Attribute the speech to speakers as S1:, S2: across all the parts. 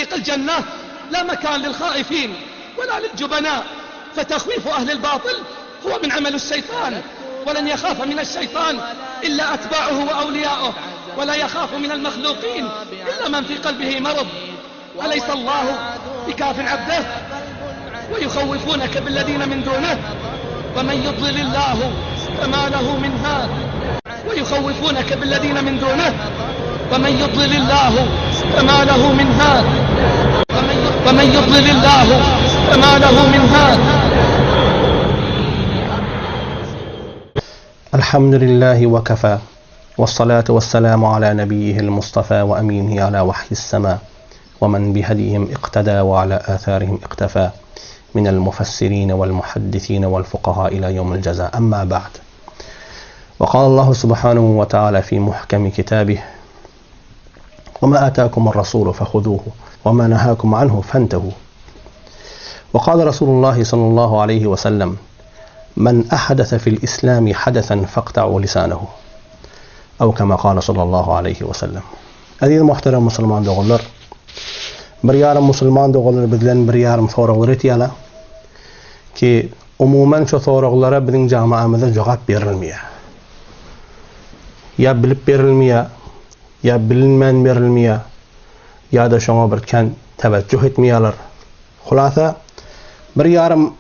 S1: طريق الجنة لا مكان للخائفين ولا للجبناء، فتخويف أهل الباطل هو من عمل الشيطان، ولن يخاف من الشيطان إلا أتباعه وأولياؤه، ولا يخاف من المخلوقين إلا من في قلبه مرض. أليس الله بكاف عبده؟ ويخوفونك بالذين من دونه ومن يضلل الله فما له من هاد. ويخوفونك بالذين من دونه ومن يضلل الله فما له من هاد. ومن يضلل الله فما له من هاد.
S2: الحمد لله وكفى، والصلاة والسلام على نبيه المصطفى وأمينه على وحي السماء، ومن بهديهم اقتدى وعلى آثارهم اقتفى، من المفسرين والمحدثين والفقهاء إلى يوم الجزاء. أما بعد، وقال الله سبحانه وتعالى في محكم كتابه: وما آتاكم الرسول فخذوه وما نهاكم عنه فانتهوا. وقال رسول الله صلى الله عليه وسلم: من أحدث في الإسلام حدثا فاقطعوا لسانه، أو كما قال صلى الله عليه وسلم. Aziz muhterem Müslüman doğullar, bir yarım Müslüman doğullar bizden bir yarım sorular etiyala ki umumen şu sorulara bizim camiamızda cevap verilmiyor. Ya bilip verilmiyor, ya bilinmen verilmiyor, ya da şuna bir kent teveccüh etmiyorlar. Hulasa bir yarım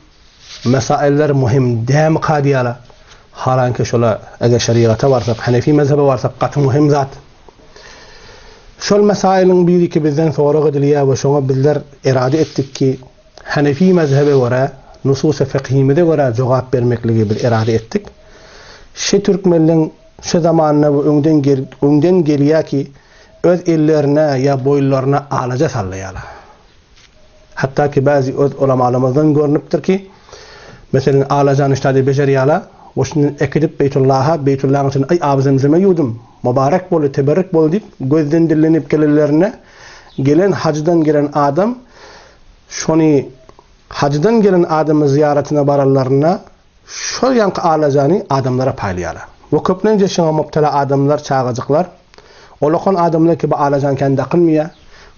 S2: mesailer mühim dem qadiyala. Halanki şola eğer şeriata varsak, Hanefi mezhebe varsak qatı mühim zat. Şol mesailin biri ki bizden soru ediliyor ve şuna bizler irade ettik ki Hanefi mezhebe vara, nusus-ı fıkhimide vara cevap vermekliği bir irade ettik. Şu Türkmenlerin şu zamanına önden geliyor ki öz ellerine ya boylarına ağlaca sallayalar. Hatta ki bazı öz ulamalarımızdan görünüptür ki mesela ağlacan iştadi beceriyalar ve şimdi ekidip Beytullah'ın için ay ağzımıza yudum mübarek bolu, teberrük bol deyip gözden dillenip gelirlerine gelen hacdan gelen adam şunu hacdan gelen adamı ziyaretine bararlarına şol yankı ağlacağını adamlara paylayalar. Ve köplence şuna müptela adamlar çağacıklar. Olakon adamlar ki bu ağlacan kendi akınmıyor.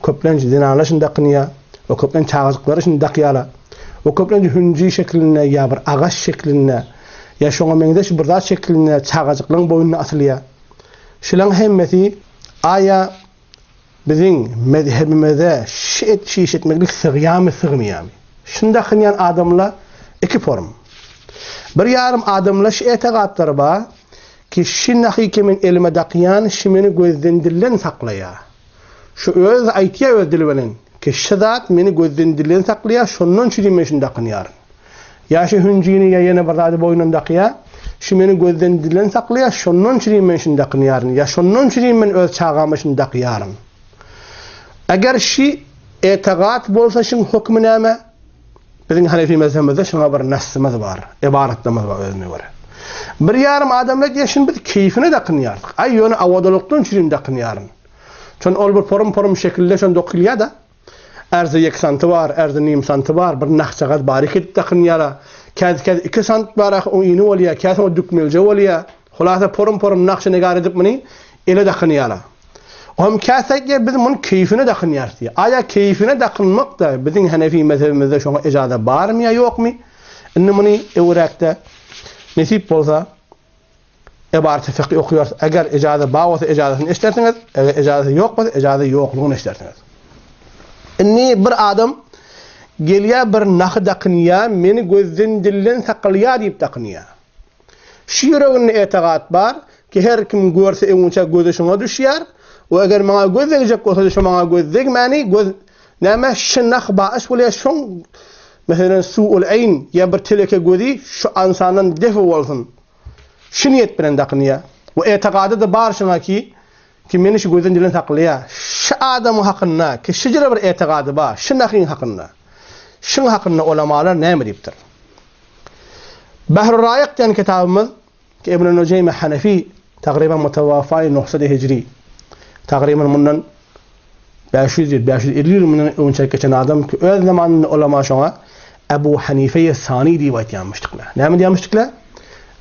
S2: Köplence zinalaşın dakınıyor. Ve köplence çağacıkları için dakıyalar. Ve köplence hünci şekline ya bir ağaç şekline ya şuna mendeş bir zat şekline çağacıkların boyununa asılıyor. Şulan hemmeti aya bizim mezhebimizde şiş etmeklik sığıyamı sığmayamı. Şunda kınyan adamla iki form. Bir yarım adamla etiqatları var ki şin hakimin elime daqiyan şimeni gözden dillen saklaya. Şu öz aytiya öz dilvelen ki şadat meni gözden dillen saklaya şonnon çiğme şunda qınyar. Ya şu hüncini ya yine bir boynun daqiya şimeni gözden dillen saklaya şonnon çiğme şunda qınyar. Ya şonnon çiğme öz çağamı şunda qıyar. Eğer şi etiqat bolsa şin hukmname bizim Hanefi mezhebimizde şuna bir nasımız var, ibaretimiz var özüne göre. Bir yarım adamlar yaşın bir keyfine de kınıyardık. Ay yönü avadalıktan çürüm de kınıyarın. Çün ol bir porum şekilde şun dokilya da erzı 1 santı var, erzı 1/2 santı var, bir nakçagat bariket de kınıyara. Kez 2 sant var, o ini oluya, kez o dükmelce oluya. Hulasa porum nakçı negar edip mini, ile de kınıyara. Hem kâsek bizim onun keyfine de kınıyar diye. Aya keyfine de kınmak da bizim Hanefi mezhebimizde şuna icazet var mı ya yok mu? İnne bunu evrakta nasip olsa ibaret-i fıkhi okuyor. Eğer icazet var olsa icazetini isterseniz, eğer icazet yok olsa icazet yokluğunu isterseniz. İnne bir adam geliyor bir nakda kınıya, meni gözden dillen saklaya deyip de kınıya. Şiireğinin etiqat var ki her kim görse evunca gözü şuna düşüyor. Ve eğer bana göz verecek olsa şu bana göz vermeni göz nema şınnak bağış veya şun mesela su'ul ayn ya bir teleke gözü şu insanın defu olsun şiniyet bilen daqniya ve etiqadı da bar şuna ki meni şu gözden dilen saklaya şu adamı hakkında ki şicre bir etiqadı var şınakin hakkında şun hakkında ulamalar ne deyiptir. Bahr-ı Rayiq diyen kitabımız ki İbn-i Nuceyme Hanefi takriben mutevafai 900 hicri takriben bundan 550 yıl önce geçen adam ki öz zamanında ulema şuna Ebu Hanife'ye Sani rivayet yapmıştıklar. Ne mi yapmıştıklar?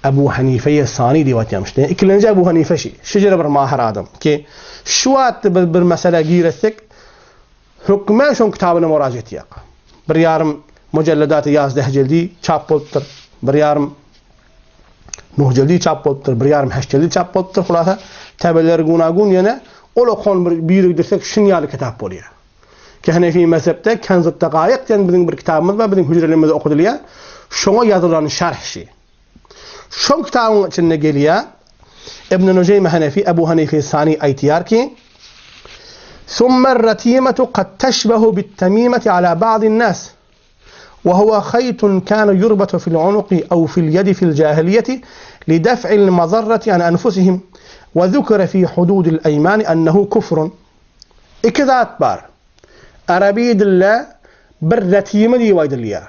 S2: Ebu Hanife'ye Sani rivayet yapmıştıklar. İkinci Ebu Hanife şicre bir mahir adam ki şu adı bir mesele giretsek hükme şon kitabına müracaat yak. Bir yarım mücelledatı yazdı cildi çap bolupdur. Bir yarım 9 cildi çap bolupdur. Bir yarım 8 cildi çap bolupdur. Hulasa tabeleri gunagun yana ola kon bir dirsek şunyalı kitap boluyor. Ki Hanefi mezhepte Kanzut Daqaiq diyen bizim bir kitabımız var, bizim hücrelerimizde okuduluyor. Şona yazılan şerhşi. Şon kitabın içinde geliyor. İbn Nuceym Hanefi, Ebu Hanife Sani aytiyar ki ثم الرتيمة قد تشبه بالتميمة على بعض الناس وهو خيط كان يربط في العنق أو في اليد في الجاهلية لدفع المضرة عن أنفسهم وذكر في حدود الأيمان أنه كفر. إكذا أتبار Arabi dille bir retime diye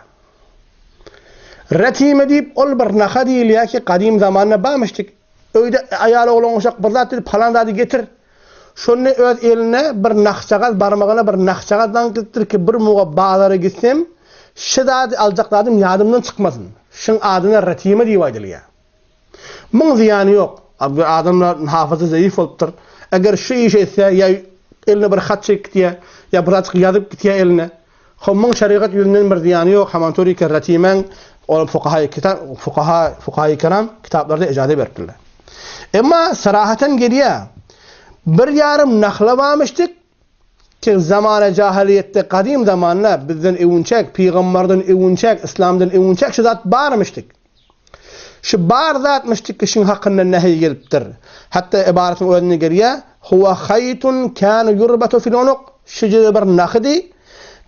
S2: retime deyip ol bir naha deyiliyor ki kadim zamanına bağmıştık. Öyle ayalı olan uşak bir zat deyip falan da getir. Şunu öz eline bir nakçağız barmağına bir nakçağızdan getir ki bir muğa bağları gitsem şiddet alacaklarım yadımdan çıkmasın. Şun adına retime diye. Bunun ziyanı yok. Adamlar hafızı zayıf oluptur. Eğer şu iş etse ya eline bir hat çek diye ya birazcık yazıp gitiye eline. Hommun şeriat yüzünden bir ziyanı yok. Haman tori ki retimen o fukaha-i kiram kitaplarda icade verdiler. Ama sarahaten geliyor. Bir yarım nakla varmıştık ki zamana cahiliyette kadim zamanla bizden evunçak, peygamberden evunçak, İslam'dan evunçak şu zat bağırmıştık. Şu bağır zatmıştık ki şun hakkında nehy geliptir. Hatta ibaretin önüne geliyor. Huwa khaytun kana yurbatu fil unuq. Şucu bir nakhdi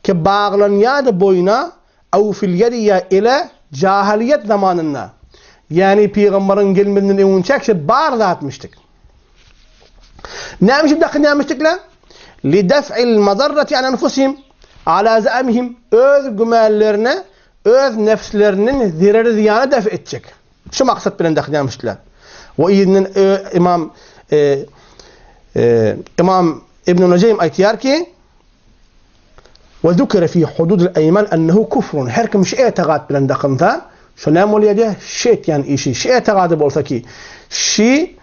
S2: ki bağlanyadı boyuna ev fil yedi ya ile cahiliyet zamanında. Yani peygamberin gelmediğinden evunçak şu bağır zatmıştık. Neymiş bir neymiştik la? Lidaf'il madarrati an enfusihim ala za'mihim öz gümellerine, öz nefslerinin zirarı ziyanı def edecek. Şu maksat bilen dakneymişler. Ve idinin İmam İbn Nuceym aytiyar ki ve zukira fi hududul eyman ennehu kufrun. Her kim şeye teqat bilen dakınsa şu ne oluyor diye şet yani işi şeye teqadı bolsa ki şi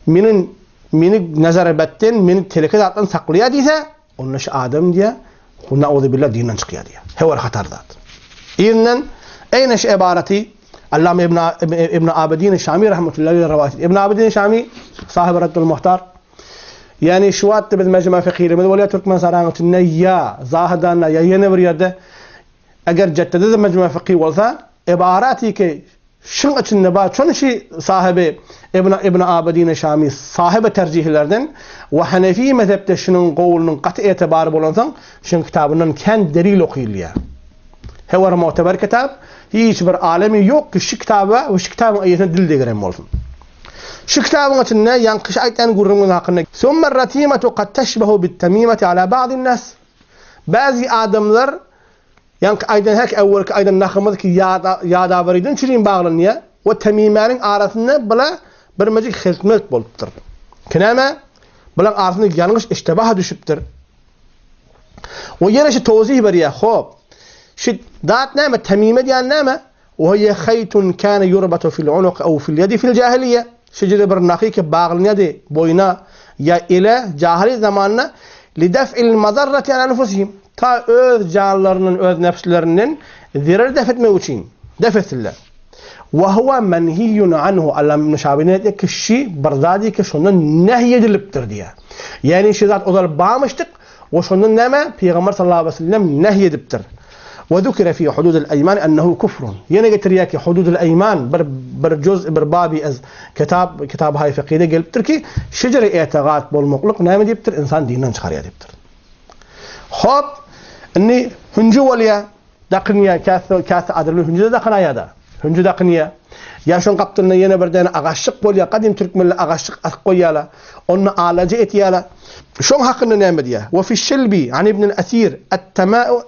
S2: meni nazarabetten meni telekedattan saklıyor diyse onun şu adam diye na'udhu billah dinden çıkıyor diye. Hever hatardat. İdinin eyne şu ibareti Allame İbn Abidin Şami rahmetullahi aleyhi rivayet. İbn Abidin Şami sahib Raddul Muhtar. Yani şu vatte biz mecma fikirimiz ve Türkmen saranatında ya zahidanna ya yeni bir yerde eğer ceddede mecma fikir olsa ibarati ki şun içinde ba çon şey sahibi İbn Abidin Şami sahibi tercihlerden ve Hanefi mezhepte şunun qavlunun qat'i etibarı bolansan şun kitabından kendi delil okuyuluyor. Hever muteber kitap hiç bir alemi yok ki şu kitaba ve şu kitabın ayetine dil degiren olsun. Şu kitabın içinde yankış ayeten gurrumun hakkında Summa ratimatu qad teşbehu bit temimeti ala ba'din nas. Bazı adamlar yank ayeten hek evvelki ayeten nakımız ki yada veridin çirin bağlanıyor ve temimenin arasında bula bir mecik hizmet boluptur. Kinama bulan arasında yanlış iştibaha düşüptür. Ve yine şu tozih veriyor. Hop şu dağıt neyme temime diyen neyme وهي خيط كان يربط في العنق أو في اليد في الجاهلية شجرة برناقي كباغلنا دي بوينا يا إلى جاهلي زماننا لدفع المضرة عن أنفسهم تا öz canlarının öz nefslerinin zirar defetme için defettiler. وهو منهي عنه Allah müşabine kişi bardadi ki şundan nehyediliptir diye. Yani şu zat odal bağmıştık ve şundan neme Peygamber sallallahu aleyhi ve sellem nehyediptir. وذكر في حدود الأيمان أنه كفر. ينا قتريا كي حدود الأيمان بر جزء بر بابي از كتاب هاي فقيدة قلبتر كي شجر اعتقاد بالمقلق نعم ديبتر إنسان دينان شخاريا ديبتر. خب إني هنجو وليا دقنيا كاث أدرلو هنجو دقنا يادا هنجو دقنيا يا شون قبطلنا ينا بردنا أغشق وليا قديم ترك من أغشق أثقويالا قلنا آلاجي اتيالا شون حقنا نعمل ديا وفي الشلبي عن ابن الأثير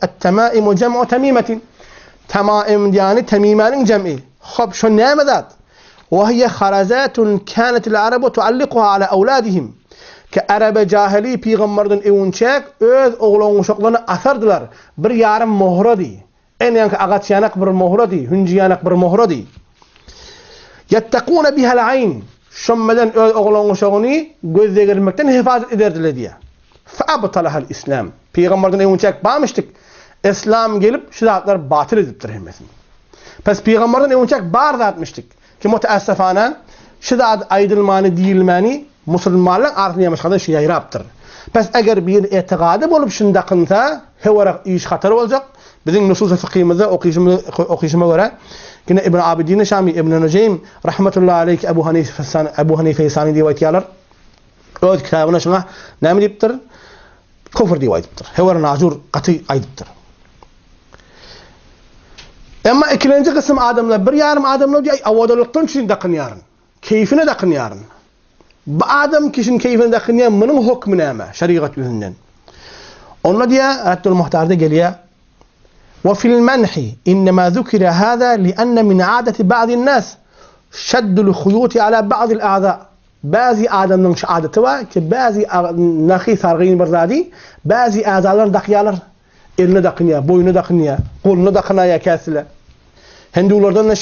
S2: التمائم جمع تميمة تمائم يعني تميمان جمعي خب شون نعمل ذات وهي خرزات كانت العرب تعلقها على أولادهم كعرب جاهلي بيغمردن اونچاك öz oğlan uşaqlarına asardılar bir yarım mohradi en yank ağaç yanak bir mohradi hünci yanak bir mohradi yattaquna biha al-ayn şommeden öz oğlan uşağını gözle görmekten hifazet ederdiler diye. Fa'abtalaha al-İslam. Peygamberden ewnçek bağmıştık. İslam gelip şu zatlar batıl ediptir hemmesin. Pes Peygamberden ewnçek bar zatmıştık. Ki muteessefana şu zat aydılmani değilmani Müslümanlar artını yamışkadan şu yayraptır. Pes eğer bir etiqadı bolup şundaqınsa hevara iş hatar olacak. Bizim nusus-u fıkhimizde okuyuşuma göre yine İbn Abidin Şami, İbn Nucaym rahmetullahi aleyh Ebu Hanife Sani rivayetler öz kitabına şuna ne diptir? Kufr rivayettir. Hevara nacur qat'i aydıptır. Ama ikinci kısım adamlar bir yarım adamlar diye avadalıktan için daqınyarın. Keyfine daqınyarın. Bu adam kişinin keyfine daqınyan bunun hükmü neme? Şeriat yüzünden. Onunla diye Raddul Muhtar'da geliyor. وفي المنح إنما ذكر هذا لأن من عادة بعض الناس شد الخيوط على بعض الأعضاء. Bazı adamların adeti var ki bazı nakhi sargın birzadi bazı azalar daqyalar. Eline daqınıyor, boynu daqınıyor, kolunu daqınıyor kesile. Hindulardan da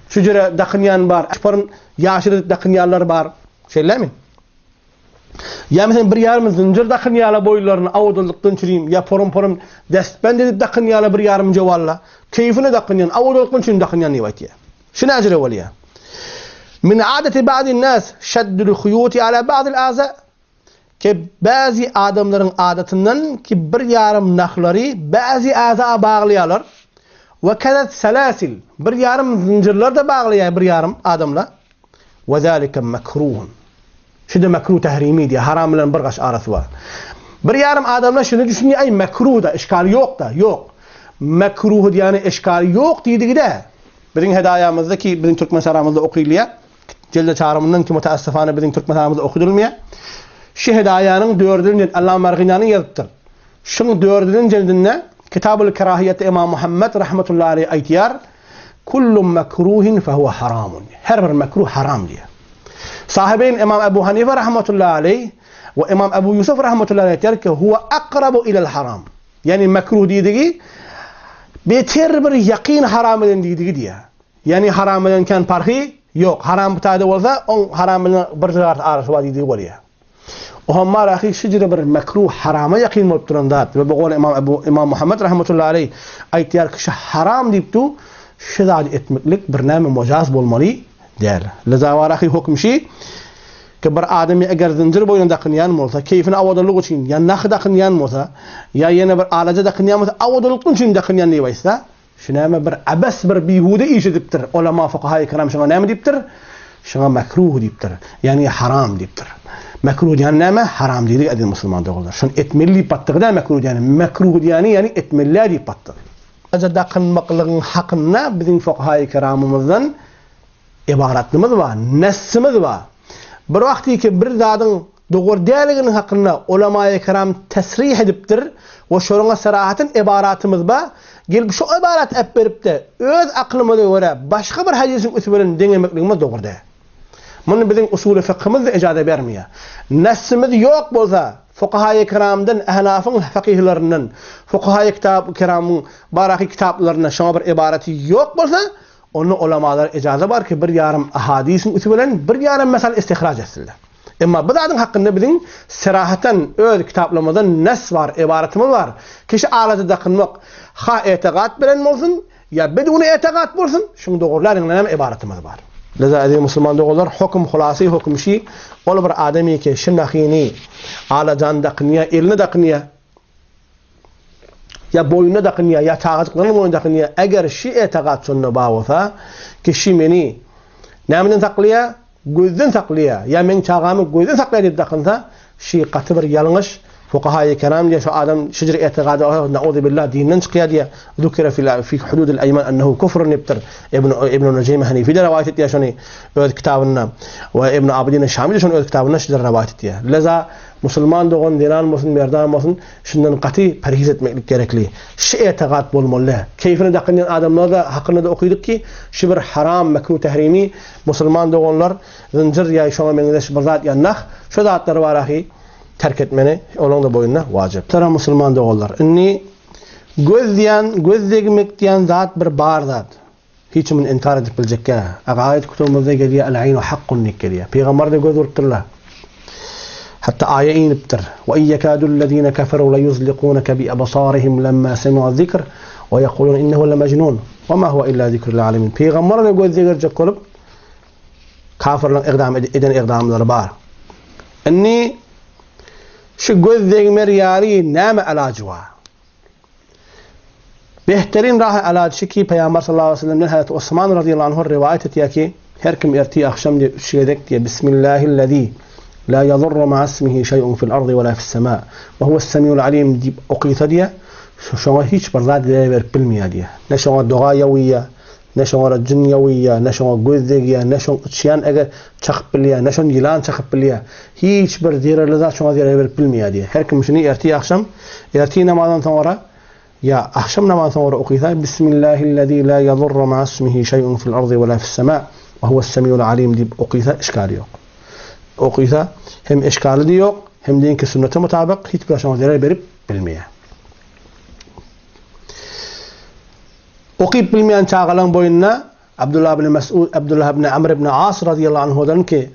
S2: şu jere daqınyan var. Aşparın yaşırı daqınyanlar var. Şeyler mi? Ya mesela bir yarım zincir daqınyalar boylarını avuduluktan çürüyüm. Ya porum destbend edip daqınyalar bir yarım cevalla. Keyfine daqınyan, avuduluktan çürüyüm daqınyan nivaytiye. Şuna acire veliye. Min adeti ba'din nas şeddül khuyuti ala ba'dil aza. Ki bazı adamların adetinden ki bir yarım nakları bazı aza bağlayalar. Ve kadet selasil. Bir yarım zincirler de bağlayar bir yarım adamla. Ve zâlike mekruhun. Şu da mekruh tehrimi diye haramla bir qaş arası var. Bir yarım adamla şunu düşünüyor ay mekruh da işgal yok da yok. Mekruh yani işgal yok dediği de. Bizim hedayamızdaki bizim Türkmen saramızda okuyuluyor. Celde çağrımından ki muteessefane bizim Türkmen saramızda okudulmuyor. Şu hedayanın 4. Allah Merginan'ın yazıptır. Şunun 4. cildinde Kitab-ül Kerahiyeti İmam Muhammed rahmetullahi aleyh aytiyar. Kullu mekruhin fehuve haramun. Her bir mekruh haram diye. Sahibeyn İmam Ebu Hanife rahmetullahi aleyh ve İmam Ebu Yusuf rahmetullahi aleyh der ki huve akrabu ilal haram. Yani mekruh dediği beter bir yakin haram eden dediği diye. Yani haram edenken parhi yok. Haram bitade olsa on haram eden bir zırat arası var dediği oluyor. O hamar ahi şicre bir mekruh harama yakin olup durandat. Ve bu İmam Muhammed rahmetullahi aleyh aytiyar kişi haram deyip du şidad etmeklik bir nami mocaz bolmalı der. Leza var ahi hüküm şey ki bir adamı eğer zincir boyuna daqınyan olsa, keyfine avadalık için ya nakı daqınyan olsa, ya yine bir alaca daqınyan olsa, avadalık için daqınyan neyvaysa, şuna bir abes bir bihude iş ediptir. Ulema fuqaha-i kiram şuna ne deyiptir? Şuna mekruh deyiptir. Yani haram deyiptir. Mekruh yani neme? Haram deyildi adil Müslüman doğrular. Şun etmelli pattığı mekruh yani. Mekruh yani etmelli deyip pattığı. Alaca daqınmaklığın hakkında bizim fuqaha-i kiramımızdan ibaratımız var, nesimiz var. Bir vakti ki bir zadın doğru değerliginin hakkında ulema-i kiram tesrih ediptir ve şuruna sarahatin ibaratımız var. Gelip şu ibarat ep verip de öz aklımıza göre başka bir hadisin usulünü denemekliğimiz doğru değil. Bunun bizim usulü fıkhımız da icade vermiyor. Nesimiz yok bolsa fuqaha-i kiramdan, ahnafın fakihlarından, fuqaha-i kiramın baraki kitaplarından şuna bir ibareti yok bolsa onun ulemalar icazı var ki bir yarım hadisin usulünden bir yarım mesele istihraç etsinler. Ama bu zadın hakkında bizim serahaten öz kitaplamada nes var, ibaretimiz var. Kişi alaca daqınmak ha etiqat bilen olsun ya beduni etiqat olsun şunu doğrularının ibaretimiz var. Leza aziz Müslüman doğrular hüküm hulasi hüküm şey ol bir ademi ki şinnakhini alacan daqniya eline daqniya ya boyuna daqniya ya tağıtlarına boyuna daqniya eğer şi etiqat sunna bağısa kişi meni namdan saklaya gözden saklaya ya men çağamı gözden saklaya deyip daqınsa şi qatı bir yanlış fuqaha-i kiram diye şu adam şicr etiqadı na'udhu billah dinden çıkıyor diye zikre fi hududil ayman ennehu kufrun nibtir İbn Nucaym Hanifi de rivayet ediyor şunu öz kitabında ve İbn Abidin Şami de şunu öz kitabında şicr rivayet ediyor. Leza Müslüman doğan dinan olsun merdan olsun şundan qati perhiz etmeklik gerekli. Şu etiqad bolmalı. Keyfine daqınyan adamlar da hakkında da okuduk ki şu bir haram mekruh tehrimi Müslüman doğanlar zincir ya şuna mendeş bir zat yannak şu zatlar var ahi terk etmeni onun da boyuna vacip. Tara Müslüman doğullar. Inni göz degmek diyen zat bir bar zat. Hiç min inkar edip bilecekke. Ayet kutubumuzda geliyor el-aynu hakkun geliyor. Peygamber de göz vurtturlar. Hatta ayet iniptir. Ve iyyekâdullezîne keferû leyuzliqûneke biabsârihim lemma semi'u zikr ve yekulûn innehu lemecnûn ve ma huve illâ zikrul âlemin. Peygamberine göz zikircek olup kafirlerin iqdam eden iqdamları var. Enni şu göz zikir yari näme ilacı var? Behterin rahı ilacı ki Peygamber sallallahu aleyhi ve sellem'den Hazreti Osman radıyallahu anh rivayet ediyor ki her kim erti akşam diye şiyedek diye Bismillahillezî la yadurru ma'a ismihi şey'un fil ardı ve la fis semâ ve huves semî'ul alîm deyip okuysa diye şuna hiç bir zat verip bilmiyor diye. Ne şuna dua yaviya, ne şuna cin yaviya, ne şuna göz zegiya, ne şuna uçyan eğer çakıp biliyor, ne şuna yılan çakıp biliyor. Hiç bir zirarlı zat şuna verip bilmiyor diye. Her kim şunu erti akşam, erti namazdan sonra ya akşam namazdan sonra okuysa Bismillahillezî la yadurru ma'a ismihi şey'un fil ardı ve la fis semâ ve huves semî'ul alîm deyip okuysa işgali yok. Okuysa hem işgali de yok hem dinki sünnete mutabık hiçbir şuna verip bilmiyor. Okuyup bilmeyen çağalan boyunna Abdullah ibn Mes'ud, Abdullah ibn Amr ibn As radıyallahu anhu'dan ki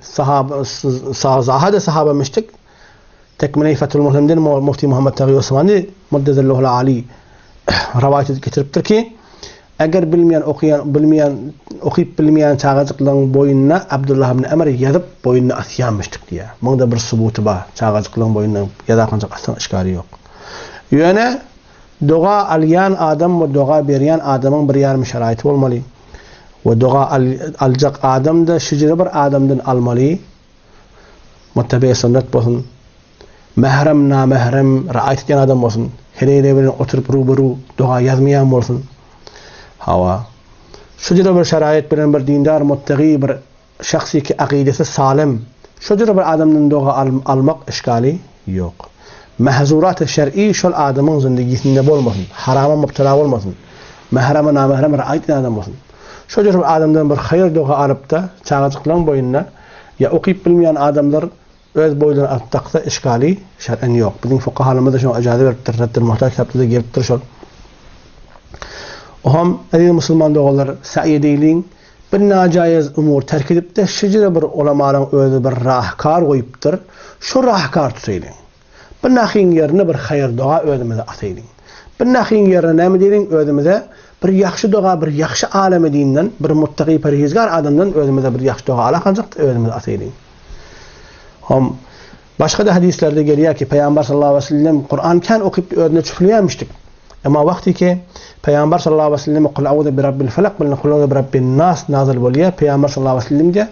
S2: zahade sahaba müştik tekmine Fethül Mulhim'den Mufti Muhammed Taği Osmani Muddezelluhul Ali rivayet getiriptir ki eğer okuyup bilmeyen çağacıklığın boyunna Abdullah ibn Amr yazıp boyunna asyan müştik diye. Bunda bir subutu var. Çağacıklığın boyunna yazarkanacak aslan işgali yok. Yani dua alyan adam ve dua beriyen adamın bir yarım şeraiti olmalı. Ve dua alacak adam da şicri bir adamdan almalı. Muttabi sünnet olsun. Mehrem namehrem raayet eden adam olsun. Hele bilen oturup ruberu dua yazmayan olsun. Hava. Şicri bir şerait bilen bir dindar muttaqi bir şahsi ki akidesi salim. Şicri bir adamdan dua almak işgali yok. Mehzurat-ı şer'i şol adamın zindigisinde olmasın. Harama müptela olmasın. Mehreme namehreme raayet eden adam olsun. Şöyle bir adamdan bir hayır dua alıp da çağacıklan boyunna ya okuyup bilmeyen adamlar öz boylarına attakta işgali şer'en yok. Bizim fukahalarımızda şunu acaze veriptir. Reddil muhtaç kitapta da geliptir şol. Oham aziz Müslüman doğullar sa'i deyliğin bir nacayiz umur terk edip de şecire bir ulamaların özü bir rahkar koyuptur. Şu rahkar tutayliğin. Bir nahin yerine bir hayır dua özümüze atayliğin. Bir nahin yerine ne mi deyliğin özümüze bir yaxşı dua, bir yaxşı alemi dininden, bir muttaqi perhizgar adamdan özümüze bir yaxşı dua alakancak özümüze atayliğin. Başka da hadislerde geliyor ki Peygamber sallallahu aleyhi ve sellem Kur'an-ken okuyup özüne çüfleyemiştik. Ama vakti ki Peygamber sallallahu aleyhi ve sellem kul auzu bi rabbil felak ve kul auzu bi rabbin nas nazil boluyor. Peygamber sallallahu aleyhi ve sellem de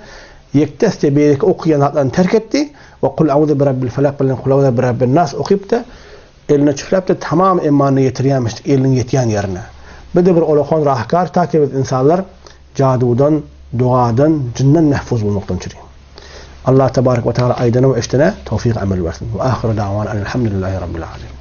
S2: yekteste bir okuyanlardan terk etti ve kul auzu bi rabbil felak ve kul auzu bi rabbin nas okuyup da eline çüfleyip de tamam imanını yetiriyormuştuk elinin yetiyen yerine. Bir de bir olakon rahkar takip et insanlar cadudan, duadan, cinden mahfuz bulmaktan çürüyor. Allah tebarek ve teala aydana ve eştene tevfik amel versin. Ve ahiru da'van elhamdülillahi rabbil alemin.